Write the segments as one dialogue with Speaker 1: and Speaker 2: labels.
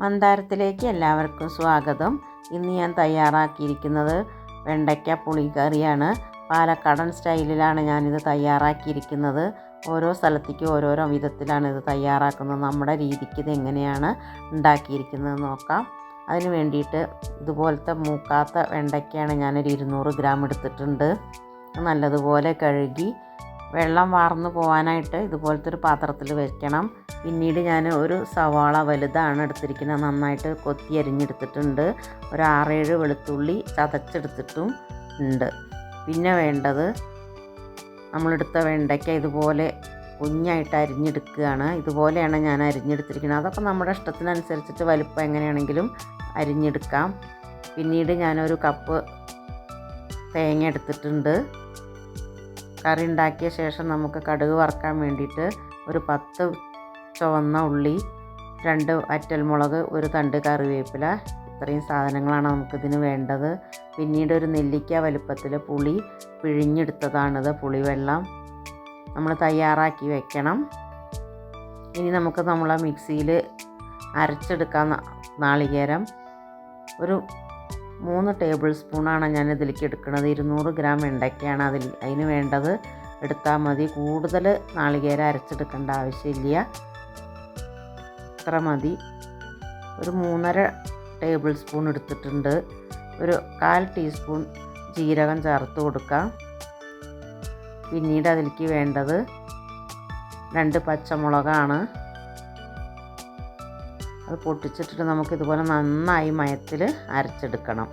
Speaker 1: മന്ദാരത്തിലേക്ക് എല്ലാവർക്കും സ്വാഗതം. ഇന്ന് ഞാൻ തയ്യാറാക്കിയിരിക്കുന്നത് വെണ്ടയ്ക്ക പുളിക്കറിയാണ്. പാലക്കാടൻ സ്റ്റൈലിലാണ് ഞാനിത് തയ്യാറാക്കിയിരിക്കുന്നത്. ഓരോ സ്ഥലത്തേക്ക് ഓരോരോ വിധത്തിലാണ് ഇത് തയ്യാറാക്കുന്നത്. നമ്മുടെ രീതിക്ക് ഇത് എങ്ങനെയാണ് ഉണ്ടാക്കിയിരിക്കുന്നത് നോക്കാം. അതിന് വേണ്ടിയിട്ട് ഇതുപോലത്തെ മൂക്കാത്ത വെണ്ടയ്ക്കയാണ് ഞാനൊരു 200 ഗ്രാം എടുത്തിട്ടുണ്ട്. നല്ലതുപോലെ കഴുകി വെള്ളം വാർന്നു പോകാനായിട്ട് ഇതുപോലത്തെ ഒരു പാത്രത്തിൽ വെക്കണം. പിന്നീട് ഞാൻ ഒരു സവാള വലുതാണ് എടുത്തിരിക്കുന്നത്, നന്നായിട്ട് കൊത്തി അരിഞ്ഞെടുത്തിട്ടുണ്ട്. ഒരു 6-7 വെളുത്തുള്ളി ചതച്ചെടുത്തിട്ടും ഉണ്ട്. പിന്നെ വേണ്ടത് നമ്മളെടുത്ത വെണ്ടയ്ക്ക ഇതുപോലെ കുഞ്ഞായിട്ട് അരിഞ്ഞെടുക്കുകയാണ്. ഇതുപോലെയാണ് ഞാൻ അരിഞ്ഞെടുത്തിരിക്കുന്നത്. അതൊക്കെ നമ്മുടെ ഇഷ്ടത്തിനനുസരിച്ചിട്ട് വലുപ്പം എങ്ങനെയാണെങ്കിലും അരിഞ്ഞെടുക്കാം. പിന്നീട് ഞാനൊരു കപ്പ് തേങ്ങ എടുത്തിട്ടുണ്ട്. കറി ഉണ്ടാക്കിയ ശേഷം നമുക്ക് കടുക് വറുക്കാൻ വേണ്ടിയിട്ട് ഒരു 10 ചുവന്ന ഉള്ളി, 2 വറ്റൽമുളക്, ഒരു തണ്ട് കറിവേപ്പില, ഇത്രയും സാധനങ്ങളാണ് നമുക്കിതിന് വേണ്ടത്. പിന്നീട് ഒരു നെല്ലിക്ക വലുപ്പത്തിൽ പുളി പിഴിഞ്ഞെടുത്തതാണിത്. പുളിവെള്ളം നമ്മൾ തയ്യാറാക്കി വെക്കണം. ഇനി നമുക്ക് നമ്മളെ മിക്സിയിൽ അരച്ചെടുക്കാൻ നാളികേരം ഒരു 3 ടേബിൾ സ്പൂണാണ് ഞാൻ ഇതിലേക്ക് എടുക്കുന്നത്. 200 ഗ്രാം വെണ്ടയ്ക്കയാണ് അതിന് വേണ്ടത്. എടുത്താൽ മതി. കൂടുതൽ നാളികേരം അരച്ചെടുക്കേണ്ട ആവശ്യമില്ല. ഇത്ര മതി. ഒരു 3.5 ടേബിൾ സ്പൂൺ എടുത്തിട്ടുണ്ട്. ഒരു 1/4 ടീസ്പൂൺ ജീരകം ചേർത്ത് കൊടുക്കാം. പിന്നീട് അതിലേക്ക് വേണ്ടത് 2 പച്ചമുളകാണ്. അത് പൊട്ടിച്ചിട്ടിട്ട് നമുക്കിതുപോലെ നന്നായി മയത്തിൽ അരച്ചെടുക്കണം.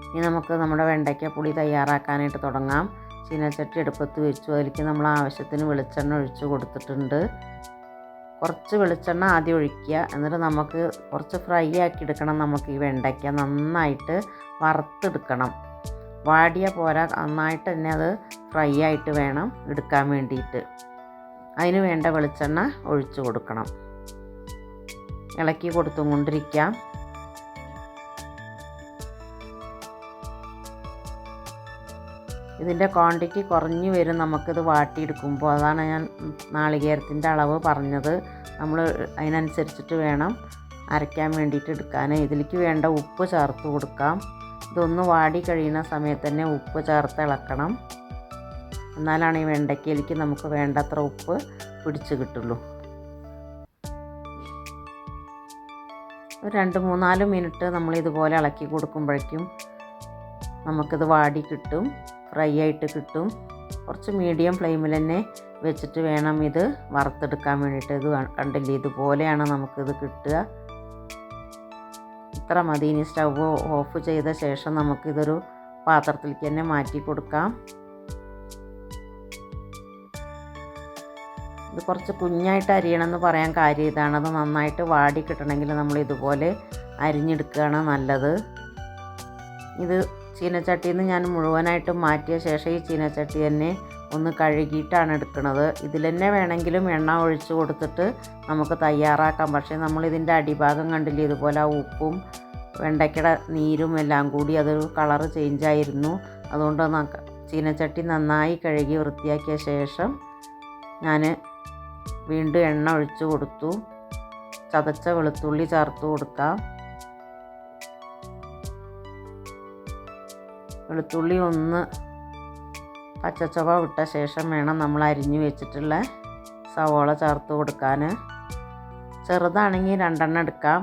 Speaker 1: ഇനി നമുക്ക് നമ്മുടെ വെണ്ടയ്ക്ക പുളി തയ്യാറാക്കാനായിട്ട് തുടങ്ങാം. ചീനച്ചട്ടി അടുപ്പത്ത് വെച്ചു. അതിലേക്ക് നമ്മൾ ആവശ്യത്തിന് വെളിച്ചെണ്ണ ഒഴിച്ച് കൊടുത്തിട്ടുണ്ട്. കുറച്ച് വെളിച്ചെണ്ണ ആദ്യം ഒഴിക്കുക. എന്നിട്ട് നമുക്ക് കുറച്ച് ഫ്രൈ ആക്കി എടുക്കണം. നമുക്ക് ഈ വെണ്ടയ്ക്ക നന്നായിട്ട് വറുത്തെടുക്കണം. വാടിയ പോരാ, നന്നായിട്ട് തന്നെ അത് ഫ്രൈ ആയിട്ട് വേണം എടുക്കാൻ വേണ്ടിയിട്ട്. അതിന് വേണ്ട വെളിച്ചെണ്ണ ഒഴിച്ച് കൊടുക്കണം. ഇളക്കി കൊടുത്തും കൊണ്ടിരിക്കാം. ഇതിൻ്റെ ക്വാണ്ടിറ്റി കുറഞ്ഞു വരും നമുക്കിത് വാട്ടിയെടുക്കുമ്പോൾ. അതാണ് ഞാൻ നാളികേരത്തിൻ്റെ അളവ് പറഞ്ഞത്. നമ്മൾ അതിനനുസരിച്ചിട്ട് വേണം അരയ്ക്കാൻ വേണ്ടിയിട്ട് എടുക്കാൻ. ഇതിലേക്ക് വേണ്ട ഉപ്പ് ചേർത്ത് കൊടുക്കാം. ഇതൊന്ന് വാടി കഴിയുന്ന സമയത്ത് തന്നെ ഉപ്പ് ചേർത്ത് ഇളക്കണം. എന്നാലാണ് ഈ വെണ്ടയ്ക്കയിലേക്ക് നമുക്ക് വേണ്ടത്ര ഉപ്പ് പിടിച്ച് കിട്ടുള്ളൂ. ഒരു 2-3-4 മിനിറ്റ് നമ്മളിതുപോലെ ഇളക്കി കൊടുക്കുമ്പോഴേക്കും നമുക്കിത് വാടി കിട്ടും, ഫ്രൈ ആയിട്ട് കിട്ടും. കുറച്ച് മീഡിയം ഫ്ലെയിമിൽ തന്നെ വെച്ചിട്ട് വേണം ഇത് വറുത്തെടുക്കാൻ വേണ്ടിയിട്ട്. ഇത് കണ്ടില്ലേ, ഇതുപോലെയാണ് നമുക്കിത് കിട്ടുക. ഇത്ര മതി. ഇനി സ്റ്റവ് ഓഫ് ചെയ്ത ശേഷം നമുക്കിതൊരു പാത്രത്തിലേക്ക് തന്നെ മാറ്റി കൊടുക്കാം. ഇത് കുറച്ച് കുഞ്ഞായിട്ട് അരിയണമെന്ന് പറയാൻ കാര്യം ഇതാണ്. അത് നന്നായിട്ട് വാടി കിട്ടണമെങ്കിൽ നമ്മൾ ഇതുപോലെ അരിഞ്ഞെടുക്കുകയാണ് നല്ലത്. ഇത് ചീനച്ചട്ടിയിൽ നിന്ന് ഞാൻ മുഴുവനായിട്ട് മാറ്റിയ ശേഷം ഈ ചീനച്ചട്ടി തന്നെ ഒന്ന് കഴുകിയിട്ടാണ് എടുക്കുന്നത്. ഇതിൽ തന്നെ വേണമെങ്കിലും എണ്ണ ഒഴിച്ച് കൊടുത്തിട്ട് നമുക്ക് തയ്യാറാക്കാം. പക്ഷേ നമ്മളിതിൻ്റെ അടിഭാഗം കണ്ടില്ലേ, ഇതുപോലെ ആ ഉപ്പും വെണ്ടയ്ക്കയുടെ നീരും എല്ലാം കൂടി അതൊരു കളറ് ചേഞ്ചായിരുന്നു. അതുകൊണ്ട് ചീനച്ചട്ടി നന്നായി കഴുകി വൃത്തിയാക്കിയ ശേഷം ഞാൻ വീണ്ടും എണ്ണ ഒഴിച്ച് കൊടുത്തു. ചതച്ച വെളുത്തുള്ളി ചേർത്ത് കൊടുക്കാം. വെളുത്തുള്ളി ഒന്ന് പച്ചച്ചൊവ വിട്ട ശേഷം വേണം നമ്മൾ അരിഞ്ഞു വെച്ചിട്ടുള്ള സവാള ചേർത്ത് കൊടുക്കാൻ. ചെറുതാണെങ്കിൽ 2 എണ്ണം എടുക്കാം.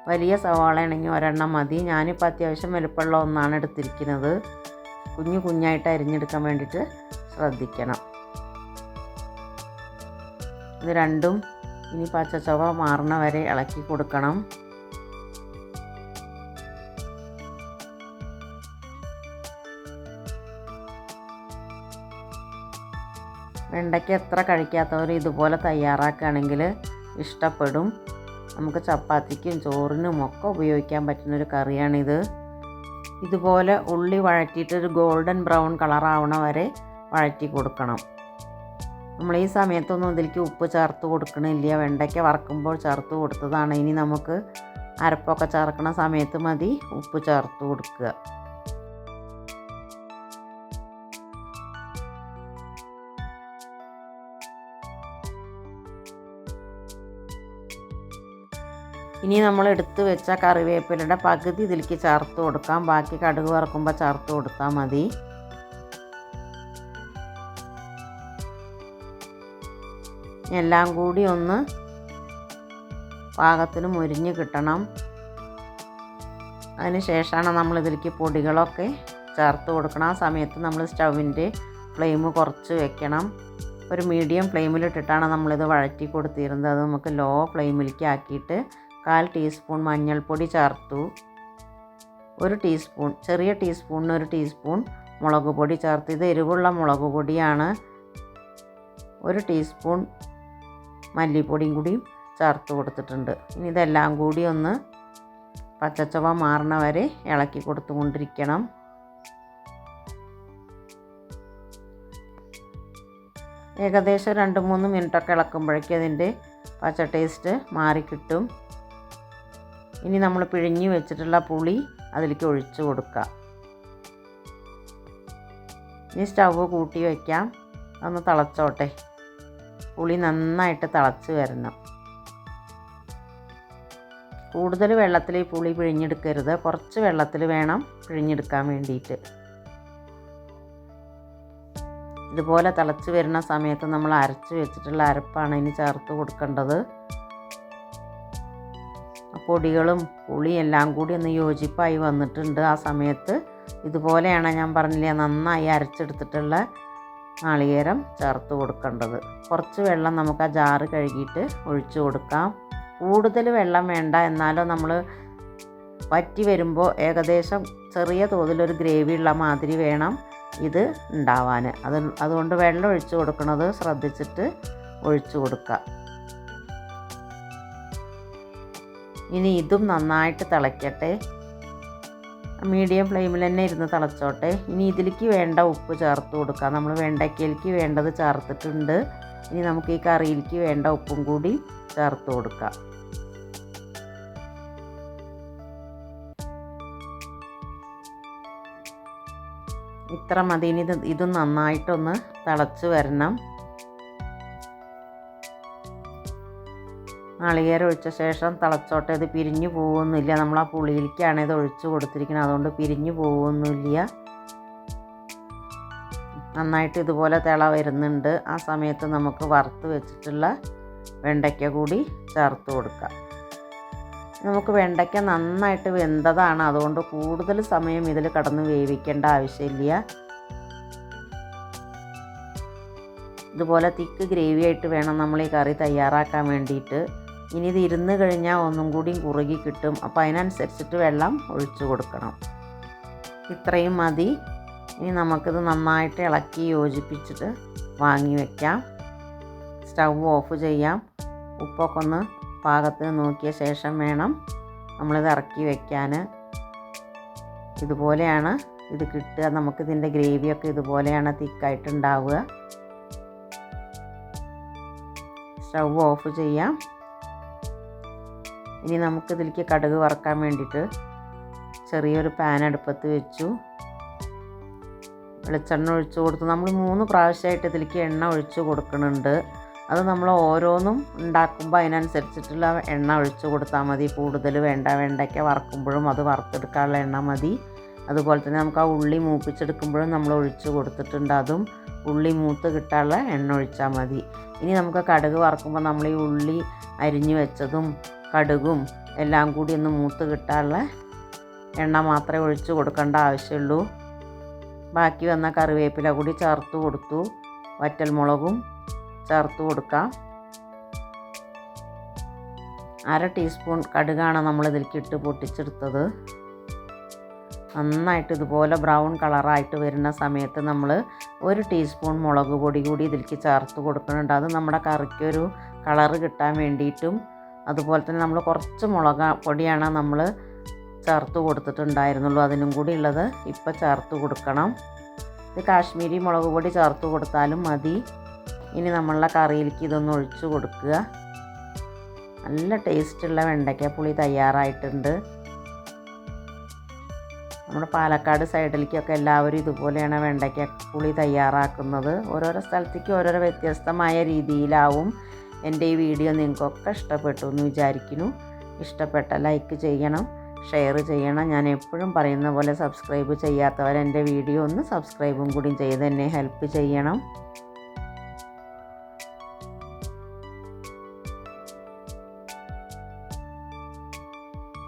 Speaker 1: വലിയ സവാള ആണെങ്കിൽ 1 എണ്ണം മതി. ഞാനിപ്പോൾ അത്യാവശ്യം വലുപ്പമുള്ള ഒന്നാണ് എടുത്തിരിക്കുന്നത്. കുഞ്ഞായിട്ട് അരിഞ്ഞെടുക്കാൻ വേണ്ടിയിട്ട് ശ്രദ്ധിക്കണം. ഇത് രണ്ടും ഇനി പച്ചച്ചൊവ മാറുന്ന വരെ ഇളക്കി കൊടുക്കണം. വെണ്ടയ്ക്ക എത്ര കഴിക്കാത്തവർ ഇതുപോലെ തയ്യാറാക്കുകയാണെങ്കിൽ ഇഷ്ടപ്പെടും. നമുക്ക് ചപ്പാത്തിക്കും ചോറിനും ഒക്കെ ഉപയോഗിക്കാൻ പറ്റുന്നൊരു കറിയാണിത്. ഇതുപോലെ ഉള്ളി വഴറ്റിയിട്ട് ഒരു ഗോൾഡൻ ബ്രൗൺ കളറാവണ വരെ വഴറ്റി കൊടുക്കണം. നമ്മൾ ഈ സമയത്തൊന്നും ഇതിലേക്ക് ഉപ്പ് ചേർത്ത് കൊടുക്കണില്ല. വെണ്ടയ്ക്ക വറക്കുമ്പോൾ ചേർത്ത് കൊടുത്തതാണ്. ഇനി നമുക്ക് അരപ്പൊക്കെ ചേർക്കുന്ന സമയത്ത് മതി ഉപ്പ് ചേർത്ത് കൊടുക്കുക. ഇനി നമ്മൾ എടുത്ത് വെച്ച കറിവേപ്പിലയുടെ പകുതി ഇതിലേക്ക് ചേർത്ത് കൊടുക്കാം. ബാക്കി കടുക് വറക്കുമ്പോൾ ചേർത്ത് കൊടുത്താൽ മതി. എല്ലാം കൂടി ഒന്ന് പാകത്തിന് മുരിഞ്ഞ് കിട്ടണം. അതിന് ശേഷമാണ് നമ്മൾ ഇതിലേക്ക് പൊടികളൊക്കെ ചേർത്ത് കൊടുക്കണം. ആ സമയത്ത് നമ്മൾ സ്റ്റൗവിൻ്റെ ഫ്ലെയിം കുറച്ച് വെക്കണം. ഒരു മീഡിയം ഫ്ലെയിമിലിട്ടിട്ടാണ് നമ്മളിത് വഴറ്റി കൊടുത്തിരുന്നത്. അത് നമുക്ക് ലോ ഫ്ലെയിമിലേക്ക് ആക്കിയിട്ട് 1/4 ടീസ്പൂൺ മഞ്ഞൾപ്പൊടി ചേർത്തു. 1 ടീസ്പൂൺ, ചെറിയ ടീസ്പൂണിന് 1 ടീസ്പൂൺ മുളക് പൊടി ചേർത്ത്. ഇത് എരിവുള്ള മുളക് പൊടിയാണ്. 1 ടീസ്പൂൺ മല്ലിപ്പൊടിയും കൂടി ചേർത്ത് കൊടുത്തിട്ടുണ്ട്. ഇനി ഇതെല്ലാം കൂടി ഒന്ന് പച്ചച്ചവ മാറണ വരെ ഇളക്കി കൊടുത്തുകൊണ്ടിരിക്കണം. ഏകദേശം 2-3 മിനിറ്റൊക്കെ ഇളക്കുമ്പോഴേക്കും അതിൻ്റെ പച്ച ടേസ്റ്റ് മാറിക്കിട്ടും. ഇനി നമ്മൾ പിഴിഞ്ഞ് വെച്ചിട്ടുള്ള പുളി അതിലേക്ക് ഒഴിച്ച് കൊടുക്കുക. ഇനി സ്റ്റവ് കൂട്ടി വയ്ക്കാം. ഒന്ന് തിളച്ചോട്ടെ. പുളി നന്നായിട്ട് തിളച്ച് വരണം. കൂടുതൽ വെള്ളത്തിൽ ഈ പുളി പിഴിഞ്ഞെടുക്കരുത്. കുറച്ച് വെള്ളത്തിൽ വേണം പിഴിഞ്ഞെടുക്കാൻ വേണ്ടിയിട്ട്. ഇതുപോലെ തിളച്ച് വരുന്ന സമയത്ത് നമ്മൾ അരച്ച് വെച്ചിട്ടുള്ള അരപ്പാണ് ഇനി ചേർത്ത് കൊടുക്കേണ്ടത്. പൊടികളും പുളിയും എല്ലാം കൂടി ഒന്ന് യോജിപ്പായി വന്നിട്ടുണ്ട്. ആ സമയത്ത് ഇതുപോലെയാണ് ഞാൻ പറഞ്ഞില്ലേ നന്നായി അരച്ചെടുത്തിട്ടുള്ള നാളികേരം ചേർത്ത് കൊടുക്കേണ്ടത്. കുറച്ച് വെള്ളം നമുക്ക് ആ ജാറ് കഴുകിയിട്ട് ഒഴിച്ചു കൊടുക്കാം. കൂടുതൽ വെള്ളം വേണ്ട. എന്നാലും നമ്മൾ വറ്റി വരുമ്പോൾ ഏകദേശം ചെറിയ തോതിലൊരു ഗ്രേവി ഉള്ള മാതിരി വേണം ഇത് ഉണ്ടാവാൻ. അതുകൊണ്ട് വെള്ളം ഒഴിച്ചു കൊടുക്കുന്നത് ശ്രദ്ധിച്ചിട്ട് ഒഴിച്ചു കൊടുക്കുക. ഇനി ഇതും നന്നായിട്ട് തിളയ്ക്കട്ടെ. മീഡിയം ഫ്ലെയിമിൽ തന്നെ ഇരുന്ന് തിളച്ചോട്ടെ. ഇനി ഇതിലേക്ക് വേണ്ട ഉപ്പ് ചേർത്ത് കൊടുക്കാം. നമ്മൾ വെണ്ടയ്ക്കയിലേക്ക് വേണ്ടത് ചേർത്തിട്ടുണ്ട്. ഇനി നമുക്ക് ഈ കറിയിലേക്ക് വേണ്ട ഉപ്പും കൂടി ചേർത്ത് കൊടുക്കാം. ഇത്ര മതി. ഇനി ഇത് നന്നായിട്ടൊന്ന് തിളച്ച് വരണം. നാളികേരം ഒഴിച്ച ശേഷം തിളച്ചോട്ടെ. ഇത് പിരിഞ്ഞു പോകുന്നില്ല. നമ്മൾ ആ പുളിയിലേക്കാണ് ഇത് ഒഴിച്ച് കൊടുത്തിരിക്കുന്നത്. അതുകൊണ്ട് പിരിഞ്ഞു പോകുന്നില്ല. നന്നായിട്ട് ഇതുപോലെ തിള വരുന്നുണ്ട്. ആ സമയത്ത് നമുക്ക് വറുത്ത് വെച്ചിട്ടുള്ള വെണ്ടയ്ക്ക കൂടി ചേർത്ത് കൊടുക്കാം. നമുക്ക് വെണ്ടയ്ക്ക നന്നായിട്ട് വെന്തതാണ്. അതുകൊണ്ട് കൂടുതൽ സമയം ഇതിൽ കിടന്ന് വേവിക്കേണ്ട ആവശ്യമില്ല. ഇതുപോലെ തിക്ക് ഗ്രേവി ആയിട്ട് വേണം നമ്മൾ ഈ കറി തയ്യാറാക്കാൻ വേണ്ടിയിട്ട്. ഇനി ഇത് ഇരുന്ന് കഴിഞ്ഞാൽ ഒന്നും കൂടി കുറുകി കിട്ടും. അപ്പോൾ അതിനനുസരിച്ചിട്ട് വെള്ളം ഒഴിച്ചു കൊടുക്കണം. ഇത്രയും മതി. ഇനി നമുക്കിത് നന്നായിട്ട് ഇളക്കി യോജിപ്പിച്ചിട്ട് വാങ്ങി വയ്ക്കാം. സ്റ്റൗ ഓഫ് ചെയ്യാം. ഉപ്പൊക്കെ ഒന്ന് പാകത്തിന് നോക്കിയ ശേഷം വേണം നമ്മളിത് ഇറക്കി വയ്ക്കാൻ. ഇതുപോലെയാണ് ഇത് കിട്ടുക. നമുക്കിതിൻ്റെ ഗ്രേവിയൊക്കെ ഇതുപോലെയാണ് തിക്കായിട്ടുണ്ടാവുക. സ്റ്റൗ ഓഫ് ചെയ്യാം. ഇനി നമുക്കിതിലേക്ക് കടുക് വറക്കാൻ വേണ്ടിയിട്ട് ചെറിയൊരു പാൻ അടുപ്പത്ത് വെച്ചു. വെളിച്ചെണ്ണ ഒഴിച്ച് കൊടുത്തു. നമ്മൾ 3 പ്രാവശ്യമായിട്ട് ഇതിലേക്ക് എണ്ണ ഒഴിച്ച് കൊടുക്കുന്നുണ്ട്. അത് നമ്മൾ ഓരോന്നും ഉണ്ടാക്കുമ്പോൾ അതിനനുസരിച്ചിട്ടുള്ള എണ്ണ ഒഴിച്ച് കൊടുത്താൽ മതി. കൂടുതൽ വേണ്ട. വെണ്ടയ്ക്ക വറക്കുമ്പോഴും അത് വറുത്തെടുക്കാനുള്ള എണ്ണ മതി. അതുപോലെ തന്നെ നമുക്ക് ആ ഉള്ളി മൂപ്പിച്ചെടുക്കുമ്പോഴും നമ്മൾ ഒഴിച്ച് കൊടുത്തിട്ടുണ്ട്. അതും ഉള്ളി മൂത്ത് കിട്ടാനുള്ള എണ്ണ ഒഴിച്ചാൽ മതി. ഇനി നമുക്ക് കടുക് വറക്കുമ്പോൾ നമ്മൾ ഈ ഉള്ളി അരിഞ്ഞു വെച്ചതും കടുകും എല്ലാം കൂടി ഒന്ന് മൂത്ത് കിട്ടാനുള്ള എണ്ണ മാത്രമേ ഒഴിച്ച് കൊടുക്കേണ്ട ആവശ്യമുള്ളൂ. ബാക്കി വന്ന കറിവേപ്പില കൂടി ചേർത്ത് കൊടുത്തു. വറ്റൽമുളകും ചേർത്ത് കൊടുക്കാം. 1/2 ടീസ്പൂൺ കടുകാണ് നമ്മൾ ഇതിലേക്ക് ഇട്ട് പൊട്ടിച്ചെടുത്തത്. നന്നായിട്ട് ഇതുപോലെ ബ്രൗൺ കളറായിട്ട് വരുന്ന സമയത്ത് നമ്മൾ 1 ടീസ്പൂൺ മുളക് പൊടി കൂടി ഇതിലേക്ക് ചേർത്ത് കൊടുക്കുന്നുണ്ട്. അത് നമ്മുടെ കറിക്കൊരു കളറ് കിട്ടാൻ വേണ്ടിയിട്ടും അതുപോലെ തന്നെ നമ്മൾ കുറച്ച് മുളക് പൊടിയാണ് നമ്മൾ ചേർത്ത് കൊടുത്തിട്ടുണ്ടായിരുന്നുള്ളൂ. അതിനും കൂടി ഉള്ളത് ഇപ്പോൾ ചേർത്ത് കൊടുക്കണം. ഇത് കാശ്മീരി മുളക് പൊടി ചേർത്ത് കൊടുത്താലും മതി. ഇനി നമ്മളുടെ കറിയിലേക്ക് ഇതൊന്ന് ഒഴിച്ച് കൊടുക്കുക. നല്ല ടേസ്റ്റുള്ള വെണ്ടയ്ക്ക പുളി തയ്യാറായിട്ടുണ്ട്. നമ്മുടെ പാലക്കാട് സൈഡിലേക്കൊക്കെ എല്ലാവരും ഇതുപോലെയാണ് വെണ്ടയ്ക്ക പുളി തയ്യാറാക്കുന്നത്. ഓരോരോ സ്ഥലത്തേക്ക് ഓരോരോ വ്യത്യസ്തമായ രീതിയിലാവും. എൻ്റെ ഈ വീഡിയോ നിങ്ങൾക്കൊക്കെ ഇഷ്ടപ്പെട്ടു എന്ന് വിചാരിക്കുന്നു. ഇഷ്ടപ്പെട്ട ലൈക്ക് ചെയ്യണം, ഷെയർ ചെയ്യണം. ഞാൻ എപ്പോഴും പറയുന്ന പോലെ സബ്സ്ക്രൈബ് ചെയ്യാത്തവർ എൻ്റെ വീഡിയോ ഒന്ന് സബ്സ്ക്രൈബും കൂടി ചെയ്ത് എന്നെ ഹെൽപ്പ് ചെയ്യണം.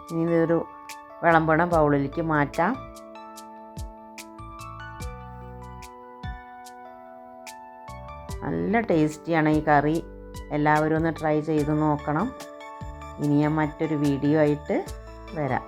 Speaker 1: ഇനി ഇതൊരു വിളമ്പണ ബൗളിലേക്ക് മാറ്റാം. നല്ല ടേസ്റ്റിയാണ് ഈ കറി. എല്ലാവരും ഒന്ന് ട്രൈ ചെയ്ത് നോക്കണം. ഇനി ഞാൻ മറ്റൊരു വീഡിയോ ആയിട്ട് വരാം.